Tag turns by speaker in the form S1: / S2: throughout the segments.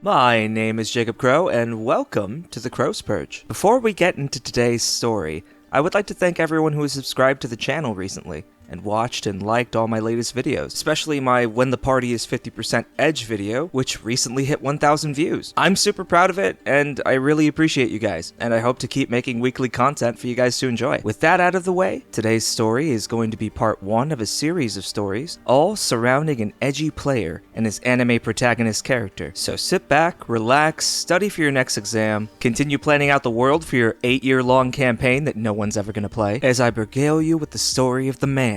S1: My name is Jacob Crowe, and welcome to the Crow's Perch. Before we get into today's story, I would like to thank everyone who has subscribed to the channel recently, and watched and liked all my latest videos, especially my When the Party is 50% Edge video, which recently hit 1,000 views. I'm super proud of it, and I really appreciate you guys, and I hope to keep making weekly content for you guys to enjoy. With that out of the way, today's story is going to be part 1 of a series of stories, all surrounding an edgy player and his anime protagonist character. So sit back, relax, study for your next exam, continue planning out the world for your 8-year-long campaign that no one's ever gonna play, as I regale you with the story of the man,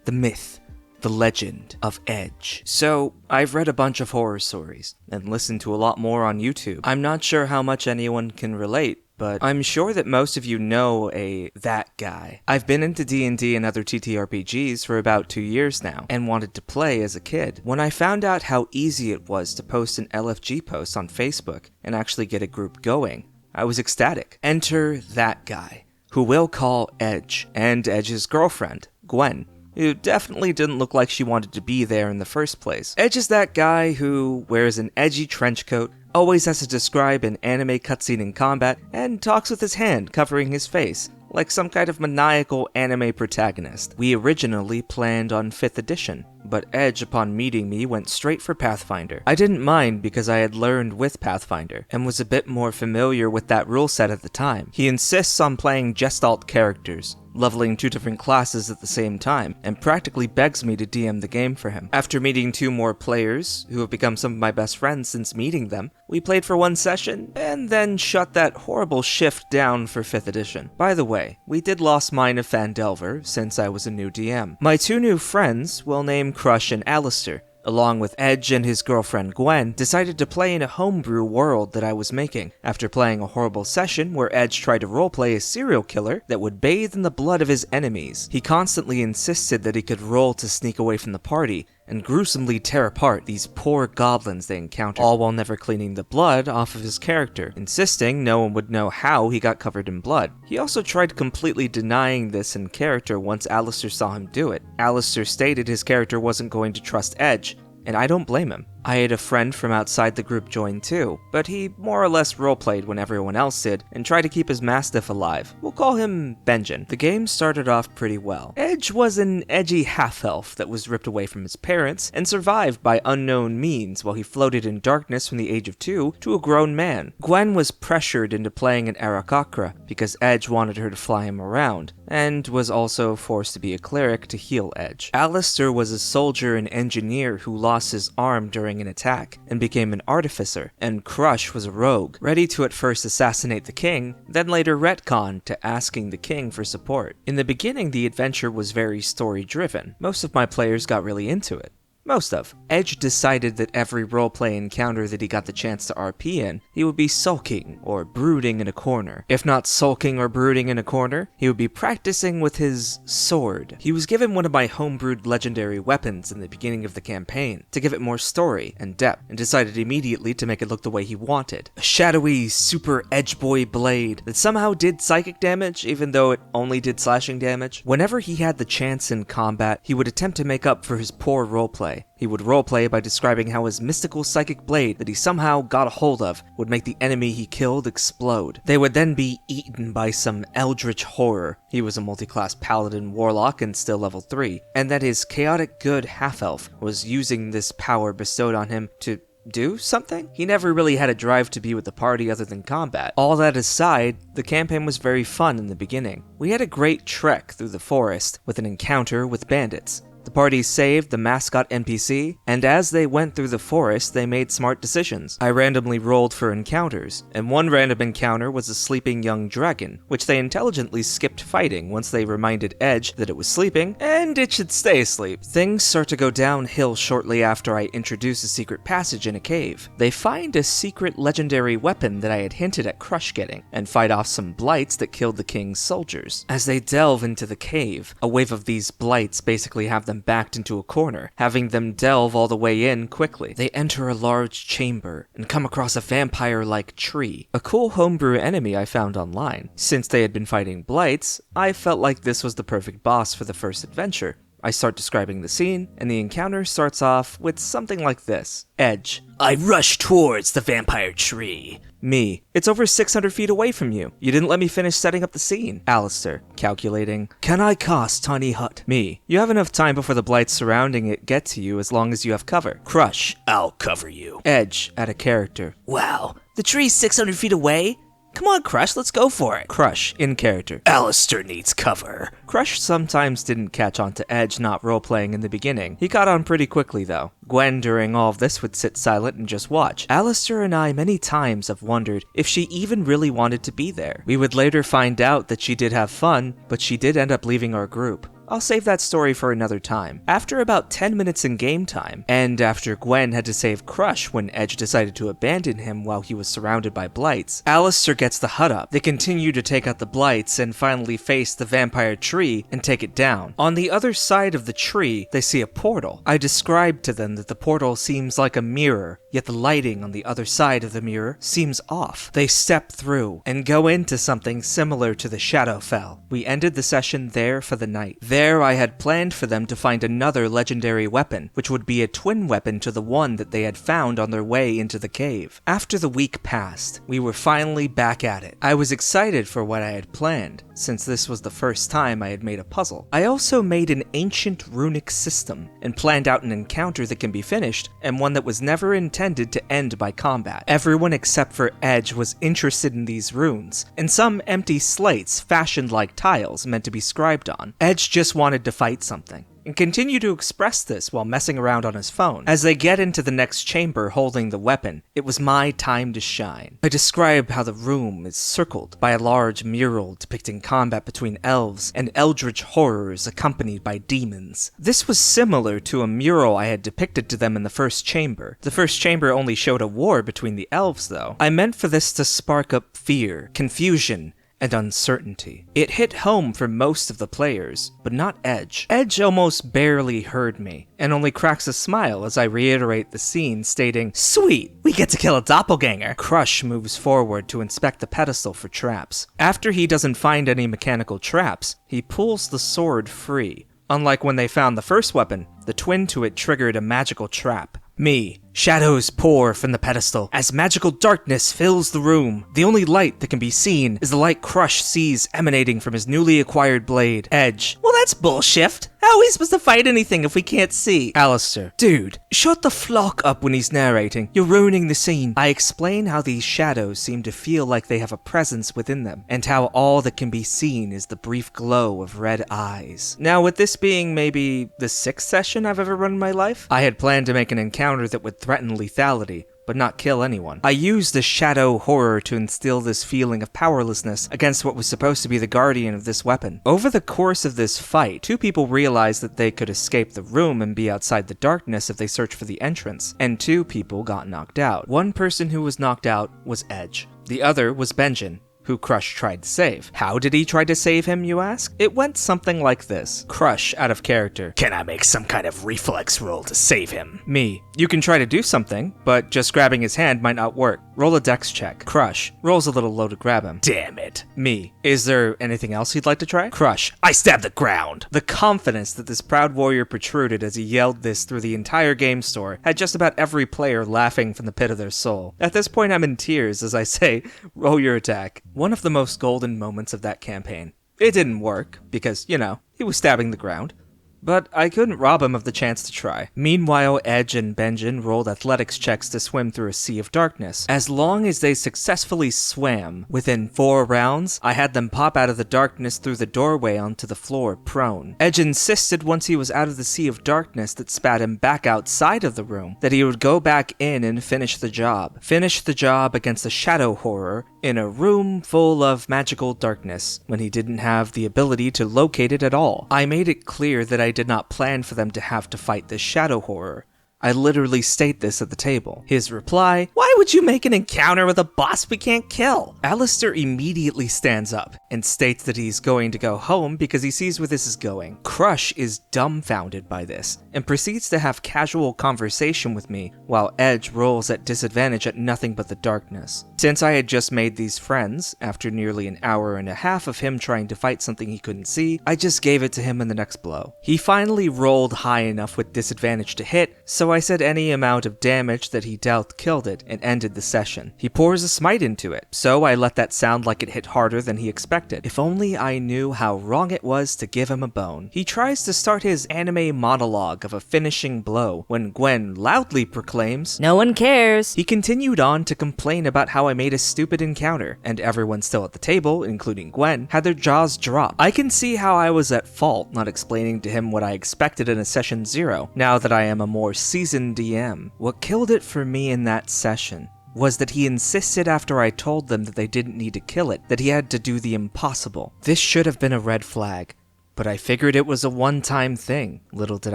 S1: the myth, the legend of Edge. So, I've read a bunch of horror stories, and listened to a lot more on YouTube. I'm not sure how much anyone can relate, but I'm sure that most of you know that guy. I've been into D&D and other TTRPGs for about 2 years now, and wanted to play as a kid. When I found out how easy it was to post an LFG post on Facebook, and actually get a group going, I was ecstatic. Enter that guy, who we'll call Edge, and Edge's girlfriend, Gwen, who definitely didn't look like she wanted to be there in the first place. Edge is that guy who wears an edgy trench coat, always has to describe an anime cutscene in combat, and talks with his hand covering his face, like some kind of maniacal anime protagonist. We originally planned on 5th edition, but Edge, upon meeting me, went straight for Pathfinder. I didn't mind because I had learned with Pathfinder, and was a bit more familiar with that rule set at the time. He insists on playing Gestalt characters, leveling 2 different classes at the same time, and practically begs me to DM the game for him. After meeting 2 more players, who have become some of my best friends since meeting them, we played for 1 session, and then shut that horrible shift down for 5th edition. By the way, we did lost mine of Fandelver, since I was a new DM. My 2 new friends, we'll name Crush and Alistair, along with Edge and his girlfriend Gwen, decided to play in a homebrew world that I was making, after playing a horrible session where Edge tried to roleplay a serial killer that would bathe in the blood of his enemies. He constantly insisted that he could roll to sneak away from the party, and gruesomely tear apart these poor goblins they encountered, all while never cleaning the blood off of his character, insisting no one would know how he got covered in blood. He also tried completely denying this in character once Alistair saw him do it. Alistair stated his character wasn't going to trust Edge, and I don't blame him. I had a friend from outside the group join too, but he more or less roleplayed when everyone else did, and tried to keep his mastiff alive. We'll call him Benjen. The game started off pretty well. Edge was an edgy half-elf that was ripped away from his parents, and survived by unknown means while he floated in darkness from the age of 2 to a grown man. Gwen was pressured into playing an Arakocra, because Edge wanted her to fly him around, and was also forced to be a cleric to heal Edge. Alistair was a soldier and engineer who lost his arm during an attack, and became an artificer, and Crush was a rogue, ready to at first assassinate the king, then later retcon to asking the king for support. In the beginning, the adventure was very story-driven. Most of my players got really into it. Most of. Edge decided that every roleplay encounter that he got the chance to RP in, he would be sulking or brooding in a corner. If not sulking or brooding in a corner, he would be practicing with his sword. He was given one of my homebrewed legendary weapons in the beginning of the campaign, to give it more story and depth, and decided immediately to make it look the way he wanted. A shadowy, super edge boy blade that somehow did psychic damage, even though it only did slashing damage. Whenever he had the chance in combat, he would attempt to make up for his poor roleplay. He would roleplay by describing how his mystical psychic blade that he somehow got a hold of would make the enemy he killed explode. They would then be eaten by some eldritch horror. He was a multi-class paladin warlock and still level 3, and that his chaotic good half-elf was using this power bestowed on him to do something? He never really had a drive to be with the party other than combat. All that aside, the campaign was very fun in the beginning. We had a great trek through the forest with an encounter with bandits. The party saved the mascot NPC, and as they went through the forest, they made smart decisions. I randomly rolled for encounters, and one random encounter was a sleeping young dragon, which they intelligently skipped fighting once they reminded Edge that it was sleeping, and it should stay asleep. Things start to go downhill shortly after I introduce a secret passage in a cave. They find a secret legendary weapon that I had hinted at Crush getting, and fight off some blights that killed the king's soldiers. As they delve into the cave, a wave of these blights basically have them backed into a corner, having them delve all the way in quickly. They enter a large chamber and come across a vampire-like tree, a cool homebrew enemy I found online. Since they had been fighting blights, I felt like this was the perfect boss for the first adventure. I start describing the scene, and the encounter starts off with something like this. Edge.
S2: I rush towards the vampire tree.
S1: Me. It's over 600 feet away from you. You didn't let me finish setting up the scene. Alistair. Calculating.
S2: Can I cast Tiny Hut?
S1: Me. You have enough time before the blights surrounding it get to you as long as you have cover.
S2: Crush. I'll cover you.
S1: Edge. At a character.
S2: Wow. The tree's 600 feet away? Come on, Crush, let's go for it.
S1: Crush. In character.
S2: Alistair needs cover.
S1: Crush sometimes didn't catch on to Edge not roleplaying in the beginning. He caught on pretty quickly, though. Gwen, during all of this, would sit silent and just watch. Alistair and I many times have wondered if she even really wanted to be there. We would later find out that she did have fun, but she did end up leaving our group. I'll save that story for another time. After about 10 minutes in game time, and after Gwen had to save Crush when Edge decided to abandon him while he was surrounded by blights, Alistair gets the hut up. They continue to take out the blights and finally face the vampire tree and take it down. On the other side of the tree, they see a portal. I described to them that the portal seems like a mirror, yet the lighting on the other side of the mirror seems off. They step through and go into something similar to the Shadowfell. We ended the session there for the night. There, I had planned for them to find another legendary weapon, which would be a twin weapon to the one that they had found on their way into the cave. After the week passed, we were finally back at it. I was excited for what I had planned, since this was the first time I had made a puzzle. I also made an ancient runic system, and planned out an encounter that can be finished, and one that was never intended to end by combat. Everyone except for Edge was interested in these runes, and some empty slates fashioned like tiles meant to be scribed on. Edge just wanted to fight something, and continued to express this while messing around on his phone. As they get into the next chamber holding the weapon, it was my time to shine. I describe how the room is circled by a large mural depicting combat between elves and eldritch horrors accompanied by demons. This was similar to a mural I had depicted to them in the first chamber. The first chamber only showed a war between the elves, though. I meant for this to spark up fear, confusion, and uncertainty. It hit home for most of the players, but not Edge. Edge almost barely heard me, and only cracks a smile as I reiterate the scene, stating,
S2: "Sweet, we get to kill a doppelganger."
S1: Crush moves forward to inspect the pedestal for traps. After he doesn't find any mechanical traps, he pulls the sword free. Unlike when they found the first weapon, the twin to it triggered a magical trap. Me. Shadows pour from the pedestal as magical darkness fills the room. The only light that can be seen is the light Crush sees emanating from his newly acquired blade. Edge.
S2: Well, that's bullshit. How are we supposed to fight anything if we can't see?
S1: Alistair. Dude, shut the flock up when he's narrating. You're ruining the scene. I explain how these shadows seem to feel like they have a presence within them, and how all that can be seen is the brief glow of red eyes. Now, with this being maybe the 6th session I've ever run in my life, I had planned to make an encounter that would threaten lethality, but not kill anyone. I used the shadow horror to instill this feeling of powerlessness against what was supposed to be the guardian of this weapon. Over the course of this fight, 2 people realized that they could escape the room and be outside the darkness if they searched for the entrance, and 2 people got knocked out. One person who was knocked out was Edge. The other was Benjen, who Crush tried to save. How did he try to save him, you ask? It went something like this. Crush, out of character.
S2: Can I make some kind of reflex roll to save him?
S1: Me. You can try to do something, but just grabbing his hand might not work. Roll a dex check. Crush. Rolls a little low to grab him.
S2: Damn it.
S1: Me. Is there anything else you'd like to try? Crush.
S2: I stab the ground.
S1: The confidence that this proud warrior protruded as he yelled this through the entire game store had just about every player laughing from the pit of their soul. At this point, I'm in tears as I say, roll your attack. One of the most golden moments of that campaign. It didn't work, because, you know, he was stabbing the ground. But I couldn't rob him of the chance to try. Meanwhile, Edge and Benjen rolled athletics checks to swim through a sea of darkness. As long as they successfully swam, within 4 rounds, I had them pop out of the darkness through the doorway onto the floor, prone. Edge insisted once he was out of the sea of darkness that spat him back outside of the room, that he would go back in and finish the job. Finish the job against a shadow horror in a room full of magical darkness, when he didn't have the ability to locate it at all. I made it clear that I did not plan for them to have to fight this shadow horror. I literally state this at the table. His reply, "Why would you make an encounter with a boss we can't kill?" Alistair immediately stands up and states that he's going to go home because he sees where this is going. Crush is dumbfounded by this and proceeds to have casual conversation with me while Edge rolls at disadvantage at nothing but the darkness. Since I had just made these friends, after nearly an hour and a half of him trying to fight something he couldn't see, I just gave it to him in the next blow. He finally rolled high enough with disadvantage to hit, so I said any amount of damage that he dealt killed it and ended the session. He pours a smite into it, so I let that sound like it hit harder than he expected. If only I knew how wrong it was to give him a bone. He tries to start his anime monologue of a finishing blow when Gwen loudly proclaims,
S3: "No one cares."
S1: He continued on to complain about how I made a stupid encounter, and everyone still at the table, including Gwen, had their jaws drop. I can see how I was at fault not explaining to him what I expected in a session 0, now that I am a more seasoned DM. What killed it for me in that session was that he insisted after I told them that they didn't need to kill it, that he had to do the impossible. This should have been a red flag, but I figured it was a one-time thing. Little did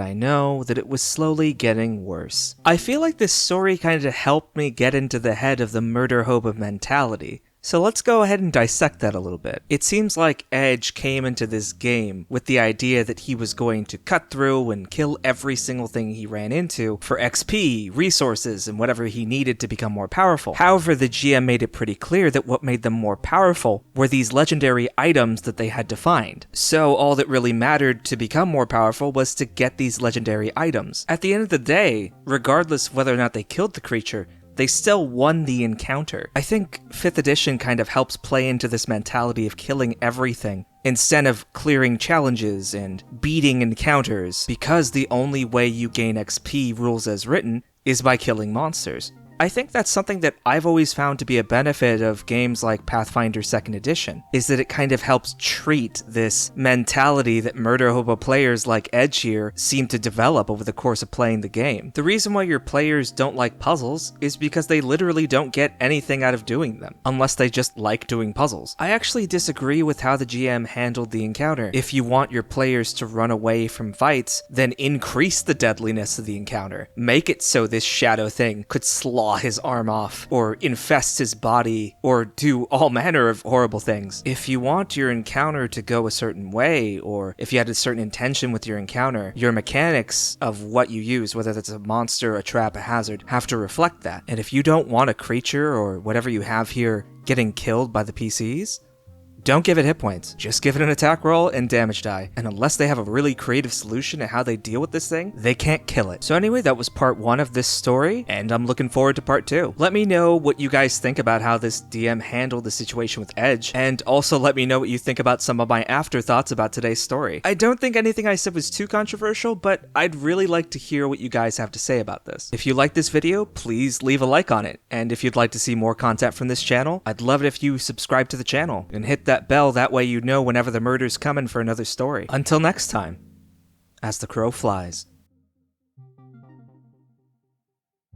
S1: I know that it was slowly getting worse. I feel like this story kind of helped me get into the head of the murderhobo mentality. So let's go ahead and dissect that a little bit. It seems like Edge came into this game with the idea that he was going to cut through and kill every single thing he ran into for XP, resources, and whatever he needed to become more powerful. However, the GM made it pretty clear that what made them more powerful were these legendary items that they had to find. So all that really mattered to become more powerful was to get these legendary items. At the end of the day, regardless of whether or not they killed the creature, they still won the encounter. I think 5th edition kind of helps play into this mentality of killing everything instead of clearing challenges and beating encounters, because the only way you gain XP, rules as written, is by killing monsters. I think that's something that I've always found to be a benefit of games like Pathfinder 2nd Edition, is that it kind of helps treat this mentality that murderhobo players like Edge here seem to develop over the course of playing the game. The reason why your players don't like puzzles is because they literally don't get anything out of doing them, unless they just like doing puzzles. I actually disagree with how the GM handled the encounter. If you want your players to run away from fights, then increase the deadliness of the encounter. Make it so this shadow thing could slaughter his arm off, or infest his body, or do all manner of horrible things. If you want your encounter to go a certain way, or if you had a certain intention with your encounter, your mechanics of what you use, whether that's a monster, a trap, a hazard, have to reflect that. And if you don't want a creature, or whatever you have here, getting killed by the PCs, don't give it hit points. Just give it an attack roll and damage die. And unless they have a really creative solution to how they deal with this thing, they can't kill it. So anyway, that was part 1 of this story, and I'm looking forward to part 2. Let me know what you guys think about how this DM handled the situation with Edge, and also let me know what you think about some of my afterthoughts about today's story. I don't think anything I said was too controversial, but I'd really like to hear what you guys have to say about this. If you like this video, please leave a like on it. And if you'd like to see more content from this channel, I'd love it if you subscribe to the channel and hit that bell, that way you know whenever the murder's coming for another story. Until next time, as the crow flies.